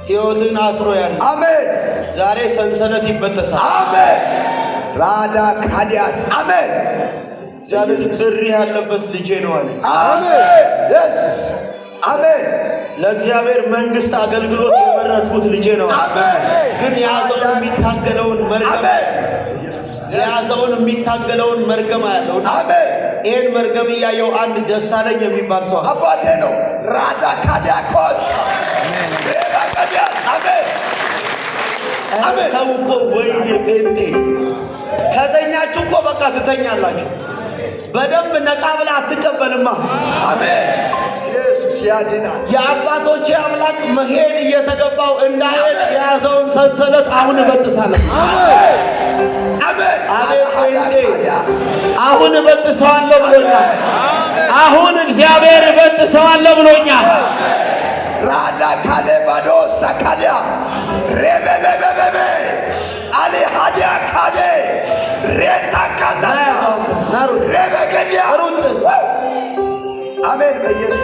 ሕይወትን አስሮ ያለ አሜን ዛሬ ሰንሰለት ይበጠሳል። አሜን ራዳ ካዲያስ አሜን እግዚአብሔር ጥሪ ያለበት ልጄ ነው አለ። አሜን yes አሜን ለእግዚአብሔር መንግስት አገልግሎት የመረጥኩት ልጄ ነው። አሜን ግን የያዘውን የሚታገለውን መርገም የሚታገለውን መርገም ያለው አሜን ይሄን መርገም ያየው አንድ ደሳለኝ የሚባል ሰው አባቴ ነው። ራዳ ካዲያኮስ ሬባ ካዲያስ አሜን አሜን ሰው እኮ ወይኔ ጴንጤ ከተኛችሁ እኮ በቃ ትተኛላችሁ። በደንብ ነቃ ብላ አትቀበልማ። አሜን ኢየሱስ ያድናል። የአባቶቼ አምላክ መሄድ እየተገባው እንዳይሄድ የያዘውን ሰንሰለት አሁን እበጥሳለሁ። አሜን አቤት ጴንጤ አሁን እበጥሰዋለሁ ብሎኛል። አሁን እግዚአብሔር እበጥሰዋለሁ ብሎኛል። ራዳ ካሌባዶ ሳካዲያ ሬቤቤቤቤ አሊ ሃዲያ ካዴ ሬታ ካዳና ሬቤገዲያ አሜን በኢየሱስ